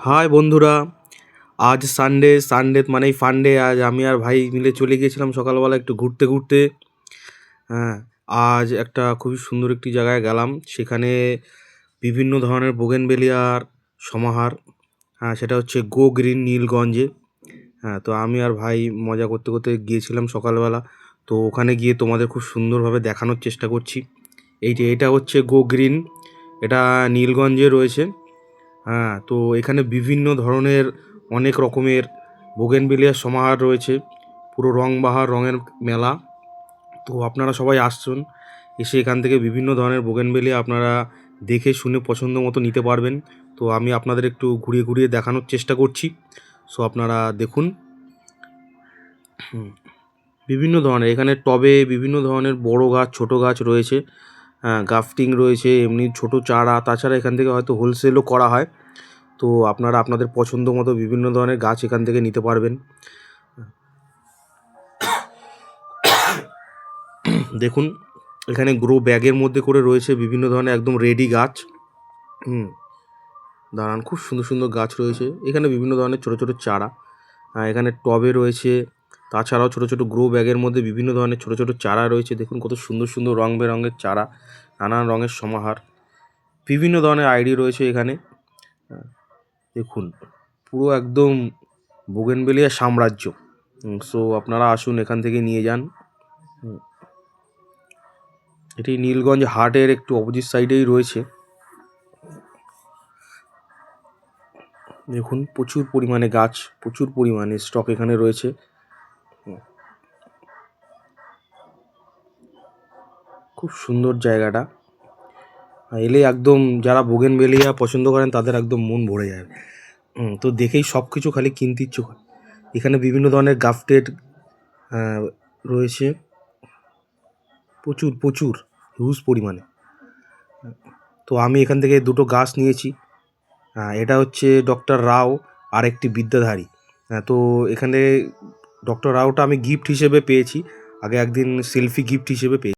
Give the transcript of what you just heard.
High বন্ধুরা, আজ Sunday মানেই ফান্ডে। আজ আমি আর ভাই মিলে চলে গিয়েছিলাম সকালবেলা একটু ঘুরতে। হ্যাঁ, আজ একটা খুবই সুন্দর একটি জায়গায় গেলাম। সেখানে বিভিন্ন ধরনের বোগেনভেলিয়ার সমাহার। হ্যাঁ, সেটা হচ্ছে গো গ্রিন নীলগঞ্জে। হ্যাঁ, তো আমি আর ভাই মজা করতে গিয়েছিলাম সকালবেলা। তো ওখানে গিয়ে তোমাদের খুব সুন্দরভাবে দেখানোর চেষ্টা করছি। এটা হচ্ছে গো গ্রিন, এটা নীলগঞ্জে রয়েছে। হ্যাঁ, তো এখানে বিভিন্ন ধরনের অনেক রকমের বোগেনভেলিয়ার সমাহার রয়েছে, পুরো রংবাহার রঙের মেলা। তো আপনারা সবাই আসুন, এসে এখান থেকে বিভিন্ন ধরনের বোগেনভেলিয়া আপনারা দেখে শুনে পছন্দ মতো নিতে পারবেন। তো আমি আপনাদের একটু ঘুরিয়ে দেখানোর চেষ্টা করছি। সো আপনারা দেখুন। বিভিন্ন ধরনের এখানে টবে বিভিন্ন ধরনের বড় গাছ ছোট গাছ রয়েছে। হ্যাঁ, গ্রাফটিং রয়েছে, এমনি ছোট চারা। তাছাড়া এখান থেকে হয়তো হোলসেলও করা হয়। তো আপনারা আপনাদের পছন্দ মতো বিভিন্ন ধরনের গাছ এখান থেকে নিতে পারবেন। দেখুন, এখানে গ্রো ব্যাগের মধ্যে করে রয়েছে বিভিন্ন ধরনের একদম রেডি গাছ। দাঁড়ান, খুব সুন্দর গাছ রয়েছে এখানে, বিভিন্ন ধরনের ছোট চারা। এখানে টবে রয়েছে, তাছাড়াও ছোট গ্রো ব্যাগের মধ্যে বিভিন্ন ধরনের ছোট চারা রয়েছে। দেখুন কত সুন্দর রং বেরঙের চারা, নানান রঙের সমাহার, বিভিন্ন ধরনের আইডি রয়েছে এখানে। দেখুন, পুরো একদম বোগেনভেলিয়া সাম্রাজ্য। সো আপনারা আসুন, এখান থেকে নিয়ে যান। এটি নীলগঞ্জ হাটের একটু অপোজিট সাইডেই রয়েছে। দেখুন, প্রচুর পরিমাণে গাছ, প্রচুর পরিমাণে স্টক এখানে রয়েছে। খুব সুন্দর জায়গাটা, এলে একদম যারা বোগেনভেলিয়া পছন্দ করেন তাদের একদম মন ভরে যায়। তো দেখেই সব কিছু খালি কিনতে ইচ্ছে করে। এখানে বিভিন্ন ধরনের গাফটেড রয়েছে, প্রচুর হিউজ পরিমাণে। তো আমি এখান থেকে দুটো গাছ নিয়েছি। এটা হচ্ছে ডক্টর রাও আর একটি বিদ্যাধারী। তো এখানে ডক্টর রাওটা আমি গিফট হিসেবে পেয়েছি, আগে একদিন সেলফি গিফট হিসেবে পেয়েছি।